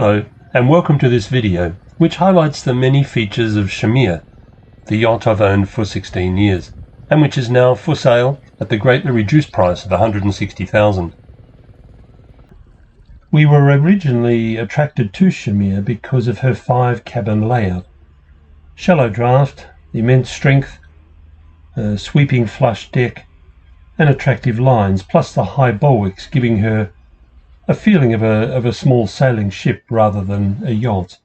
Hello and welcome to this video, which highlights the many features of Chimere, the yacht I've owned for 16 years, and which is now for sale at the greatly reduced price of $160,000. We were originally attracted to Chimere because of her 5-cabin layout. Shallow draft, immense strength, sweeping flush deck, and attractive lines, plus the high bulwarks giving her a feeling of a small sailing ship rather than a yacht.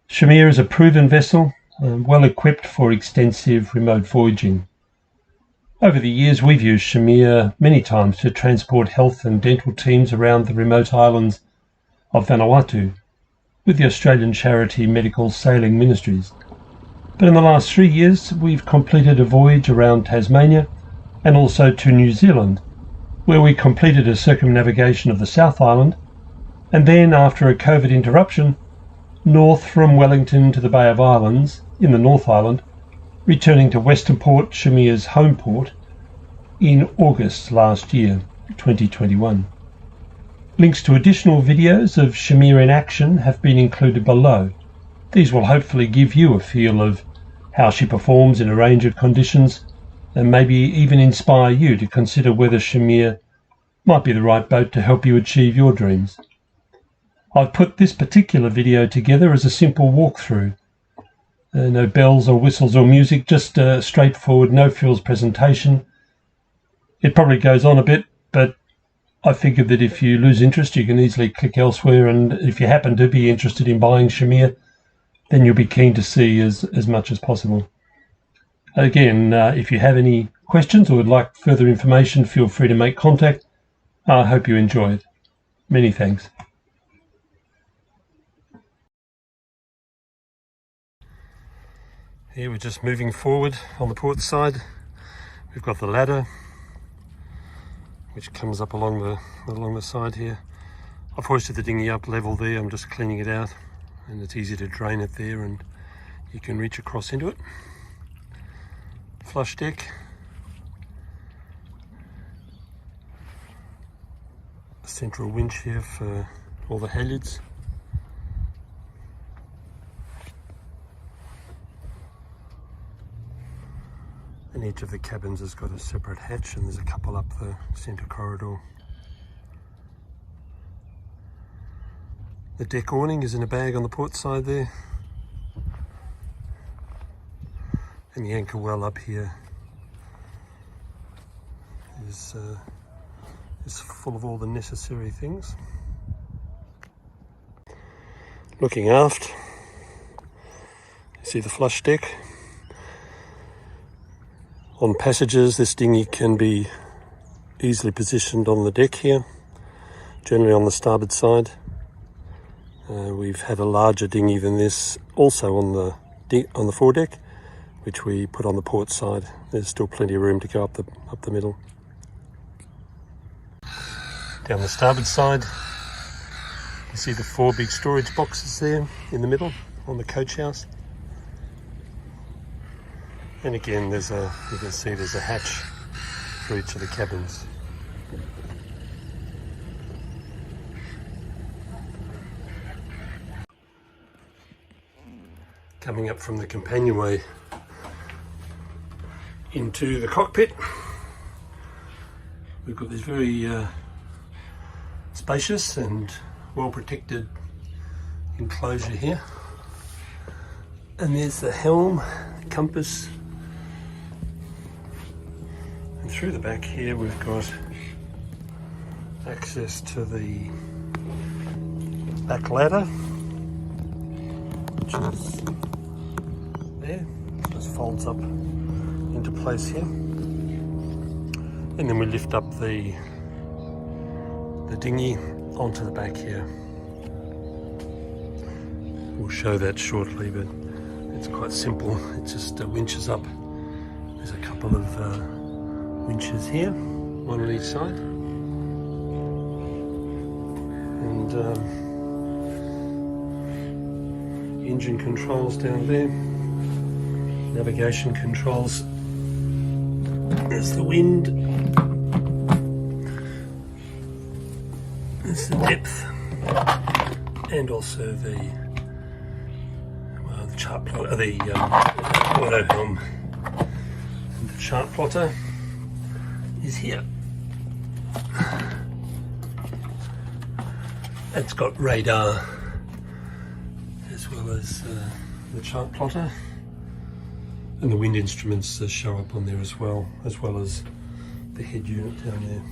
Chimere is a proven vessel, well equipped for extensive remote voyaging. Over the years we've used Chimere many times to transport health and dental teams around the remote islands of Vanuatu with the Australian charity Medical Sailing Ministries. But in the last 3 years we've completed a voyage around Tasmania and also to New Zealand, where we completed a circumnavigation of the South Island, and then, after a COVID interruption, north from Wellington to the Bay of Islands in the North Island, returning to Western Port, Chimere's home port, in August last year, 2021. Links to additional videos of Chimere in action have been included below. These will hopefully give you a feel of how she performs in a range of conditions, and maybe even inspire you to consider whether Chimere might be the right boat to help you achieve your dreams. I've put this particular video together as a simple walkthrough. No bells or whistles or music, just a straightforward no-frills presentation. It probably goes on a bit, but I figured that if you lose interest you can easily click elsewhere, and if you happen to be interested in buying Chimere, then you'll be keen to see as much as possible. Again, if you have any questions or would like further information, feel free to make contact. I hope you enjoy it. Many thanks. Here we're just moving forward on the port side. We've got the ladder which comes up along the side here. I've hoisted the dinghy up level there. I'm just cleaning it out, and it's easy to drain it there and you can reach across into it. Flush deck, a central winch here for all the halyards, and each of the cabins has got a separate hatch, and there's a couple up the centre corridor. The deck awning is in a bag on the port side there. And the anchor well up here is full of all the necessary things. Looking aft, you see the flush deck. On passages, this dinghy can be easily positioned on the deck here, generally on the starboard side. We've had a larger dinghy than this also on the foredeck, which we put on the port side. There's still plenty of room to go up the middle. Down the starboard side, you see the 4 big storage boxes there in the middle on the coach house. And again, you can see there's a hatch for each of the cabins. Coming up from the companionway into the cockpit, we've got this very spacious and well protected enclosure here, and there's the helm, compass, and through the back here we've got access to the back ladder, which is there, just folds up into place here, and then we lift up the dinghy onto the back here. We'll show that shortly, but it's quite simple. It just winches up. There's a couple of winches here, one on each side, and engine controls down there, navigation controls. There's the wind, there's the depth, and also the chart plotter, the auto helm. And the chart plotter is here. It's got radar as well as the chart plotter, and the wind instruments show up on there as well as the head unit down there.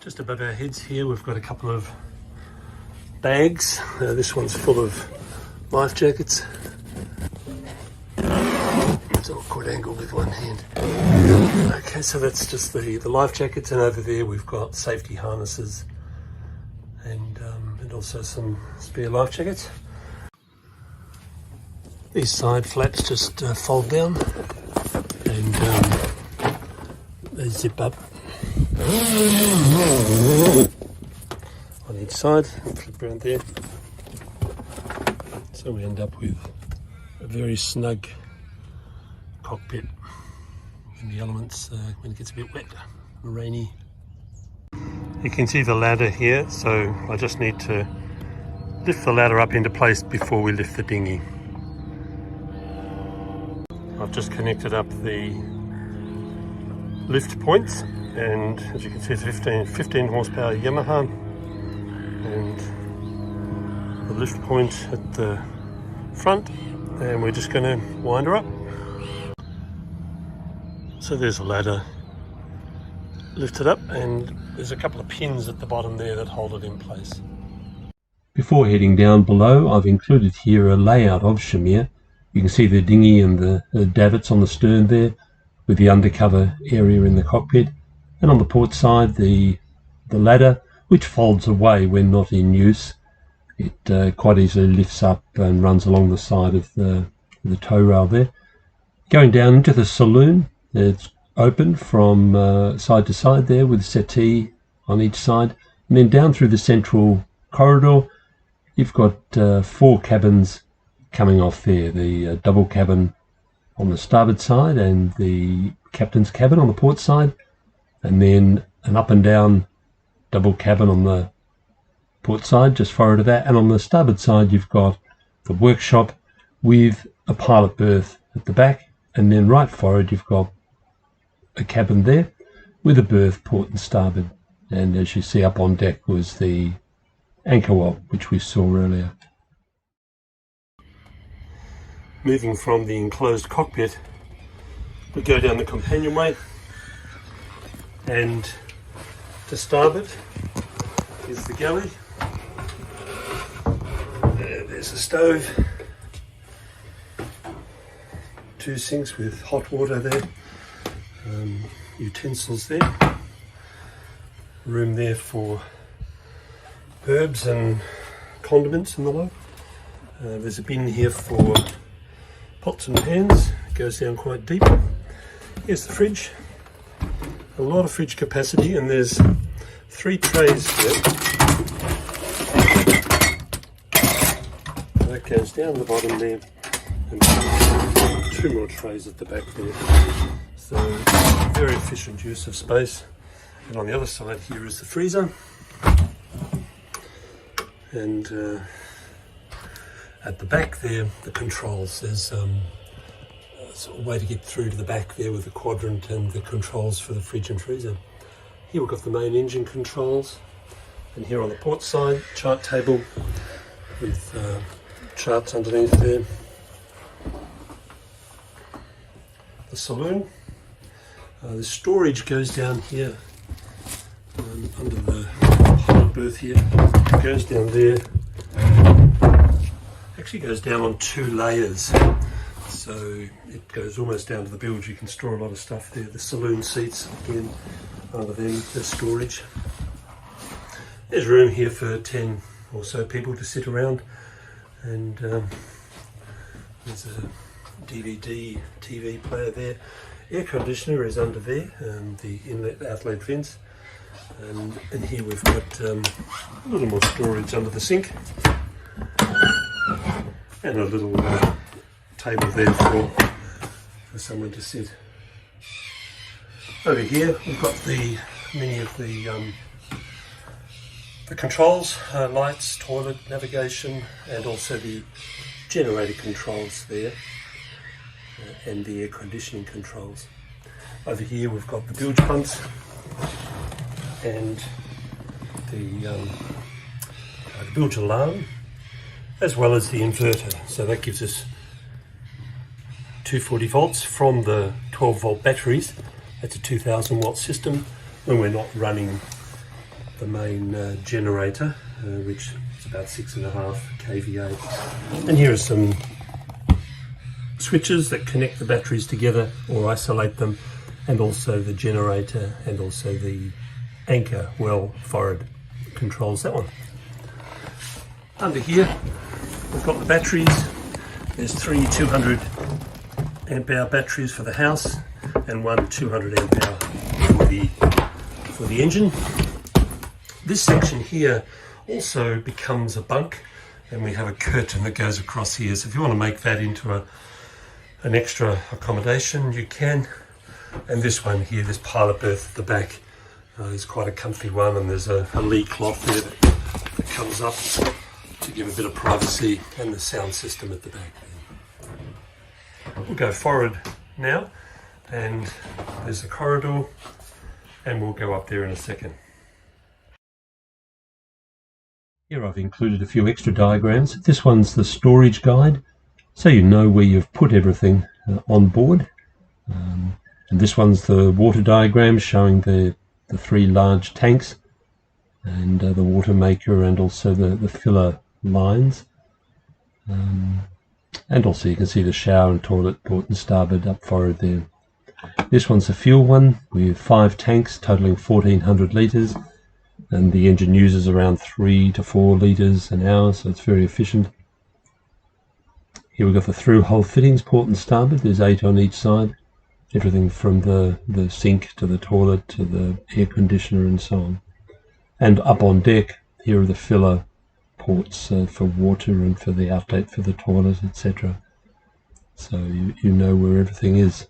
Just above our heads here we've got a couple of bags. This one's full of life jackets. It's an awkward angle with one hand. Okay, so that's just the life jackets, and over there we've got safety harnesses and also some spare life jackets. These side flaps just fold down and they zip up on each side and flip around there. So we end up with a very snug cockpit in the elements when it gets a bit wet and rainy. You can see the ladder here, so I just need to lift the ladder up into place before we lift the dinghy. I've just connected up the lift points, and as you can see it's 15 horsepower Yamaha, and the lift point at the front, and we're just going to wind her up. So there's a ladder lifted up, and there's a couple of pins at the bottom there that hold it in place. Before heading down below, I've included here a layout of Chimere. You can see the dinghy and the davits on the stern there, with the undercover area in the cockpit, and on the port side the ladder, which folds away when not in use. It quite easily lifts up and runs along the side of the tow rail there. Going down into the saloon, it's open from side to side there with a settee on each side, and then down through the central corridor you've got 4 cabins coming off there. The double cabin on the starboard side and the captain's cabin on the port side, and then an up and down double cabin on the port side just forward of that, and on the starboard side you've got the workshop with a pilot berth at the back, and then right forward you've got a cabin there with a berth port and starboard, and as you see up on deck was the anchor wall which we saw earlier. Moving from the enclosed cockpit, we go down the companionway, and to starboard is the galley. There's a stove, 2 sinks with hot water there, utensils there, room there for herbs and condiments and the like. There's a bin here for pots and pans, it goes down quite deep. Here's the fridge, a lot of fridge capacity, and there's 3 trays here. That goes down the bottom there, and 2 more trays at the back there. So very efficient use of space. And on the other side here is the freezer, and at the back there the controls. There's a way to get through to the back there with the quadrant and the controls for the fridge and freezer. Here we've got the main engine controls, and here on the port side, chart table with charts underneath there. The saloon. The storage goes down here under the pilot berth here. It goes down there. Actually goes down on 2 layers, so it goes almost down to the bilge. You can store a lot of stuff there. The saloon seats again, under them, the storage. There's room here for 10 or so people to sit around, and there's a DVD TV player there. Air conditioner is under there, the inlet outlet vents, and here we've got a little more storage under the sink, and a little table there for someone to sit. Over here we've got many of the The controls, lights, toilet, navigation, and also the generator controls there, and the air conditioning controls. Over here we've got the bilge pumps and the bilge alarm, as well as the inverter. So that gives us 240 volts from the 12 volt batteries. That's a 2000 watt system when we're not running the main generator, which is about 6.5 kVA. And here are some switches that connect the batteries together or isolate them, and also the generator, and also the anchor well forward controls that one. Under here we've got the batteries. There's 3 200 amp hour batteries for the house and 1 200 amp hour for the engine. This section here also becomes a bunk, and we have a curtain that goes across here. So if you want to make that into an extra accommodation, you can. And this one here, this pilot berth at the back, is quite a comfy one, and there's a lee cloth there that comes up to give a bit of privacy, and the sound system at the back. We'll go forward now, and there's the corridor, and we'll go up there in a second. Here I've included a few extra diagrams. This one's the storage guide, so you know where you've put everything on board. And this one's the water diagram showing the 3 large tanks, and the water maker, and also the filler lines. And also you can see the shower and toilet, port and starboard up forward there. This one's the fuel one with 5 tanks totaling 1400 litres, and the engine uses around 3 to 4 litres an hour, so it's very efficient. Here we've got the through hole fittings, port and starboard. There's 8 on each side. Everything from the sink to the toilet to the air conditioner and so on. And up on deck, here are the filler ports for water and for the outlet for the toilet, etc. So you know where everything is.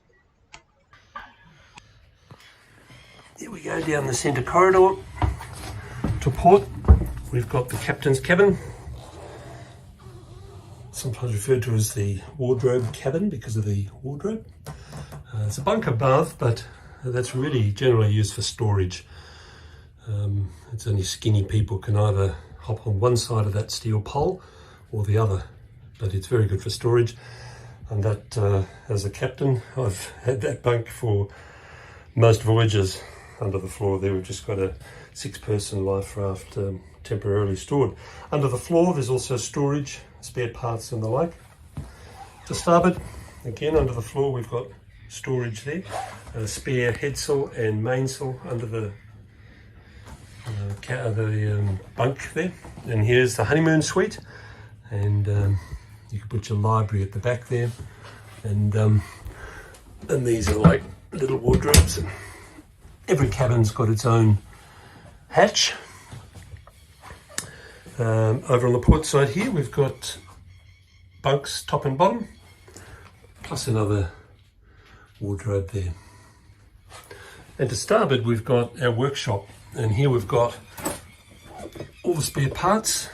Here we go down the centre corridor to port. We've got the captain's cabin, sometimes referred to as the wardrobe cabin because of the wardrobe. It's a bunk above, but that's really generally used for storage. It's only skinny people can either hop on one side of that steel pole or the other, but it's very good for storage. And that, as a captain, I've had that bunk for most voyages. Under the floor there we've just got a 6-person life raft temporarily stored. Under the floor there's also storage, spare parts and the like. To starboard, again under the floor we've got storage there, a spare headsail and mainsail under the bunk there. And here's the honeymoon suite, and you can put your library at the back there, and these are like little wardrobes. And every cabin's got its own hatch. Over on the port side here we've got bunks top and bottom, plus another wardrobe there. And to starboard we've got our workshop, and here we've got all the spare parts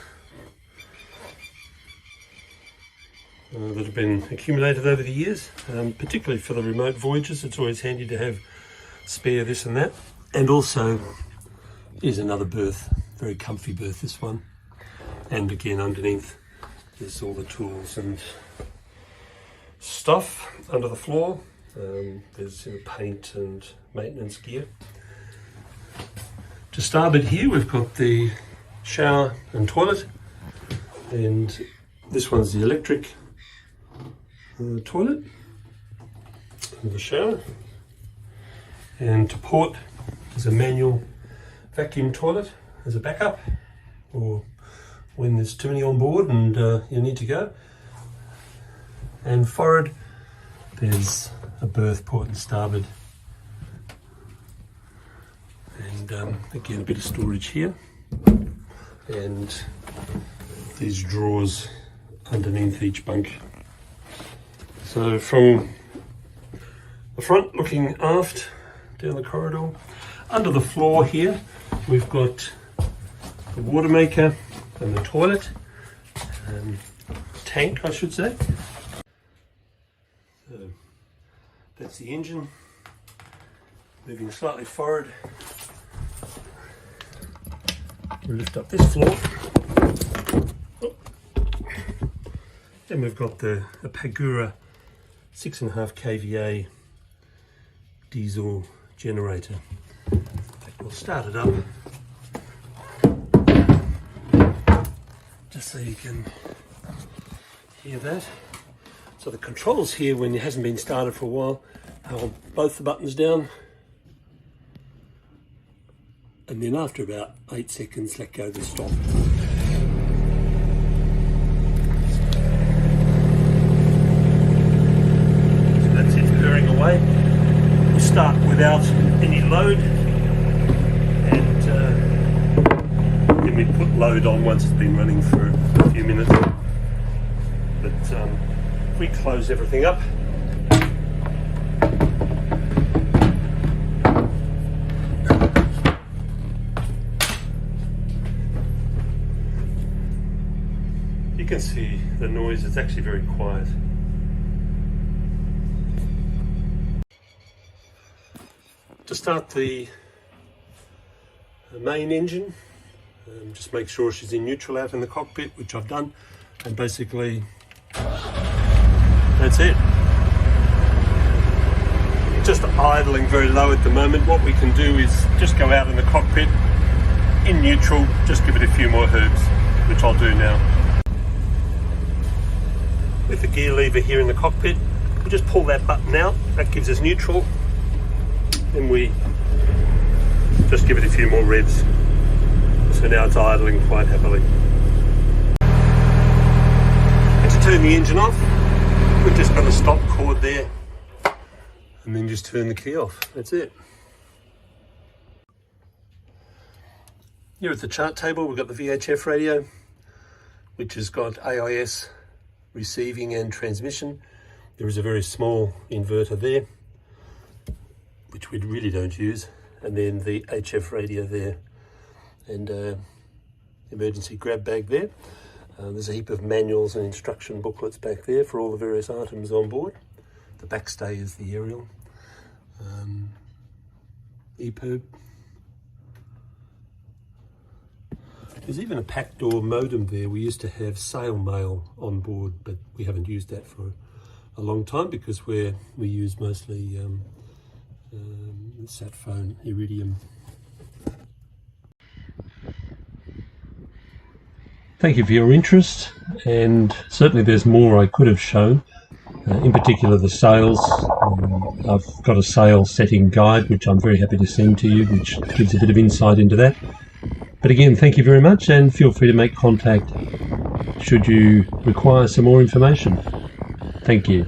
that have been accumulated over the years, particularly for the remote voyages. It's always handy to have spare this and that. And also here's another berth, very comfy berth this one, and again underneath there's all the tools and stuff. Under the floor there's paint and maintenance gear. To starboard here we've got the shower and toilet, and this one's the electric toilet and the shower. And to port there's a manual vacuum toilet as a backup, or when there's too many on board and you need to go. And forward there's a berth, port and starboard, and again a bit of storage here, and these drawers underneath each bunk. So from the front looking aft down the corridor, under the floor here we've got the water maker and the toilet, tank I should say. So that's the engine, moving slightly forward. We'll lift up this floor. Oh. Then we've got the Pagura 6.5 kVA diesel generator. In fact, we'll start it up just so you can hear that. So the controls here, when it hasn't been started for a while, hold both the buttons down, and then after about 8 seconds let go the stop. So that's it purring away. We'll start without any load, and then we put load on once it's been running for a few minutes. But if we close everything up, you can see the noise. It's actually very quiet. To start the main engine, just make sure she's in neutral out in the cockpit, which I've done, and basically that's it. Just idling very low at the moment. What we can do is just go out in the cockpit in neutral, just give it a few more herbs, which I'll do now. With the gear lever here in the cockpit, we just pull that button out, that gives us neutral, and we just give it a few more revs. So now it's idling quite happily. And to turn the engine off, we've just got a stop cord there, and then just turn the key off. That's it. Here at the chart table, we've got the VHF radio, which has got AUS receiving and transmission. There is a very small inverter there, which we really don't use, and then the HF radio there, and emergency grab bag there. There's a heap of manuals and instruction booklets back there for all the various items on board. The backstay is the aerial. EPIRB. There's even a pack door modem there. We used to have Sail Mail on board, but we haven't used that for a long time because we use mostly sat phone, Iridium. Thank you for your interest, and certainly there's more I could have shown, in particular the sails. I've got a sail setting guide which I'm very happy to send to you, which gives a bit of insight into that. But again, thank you very much, and feel free to make contact should you require some more information. Thank you.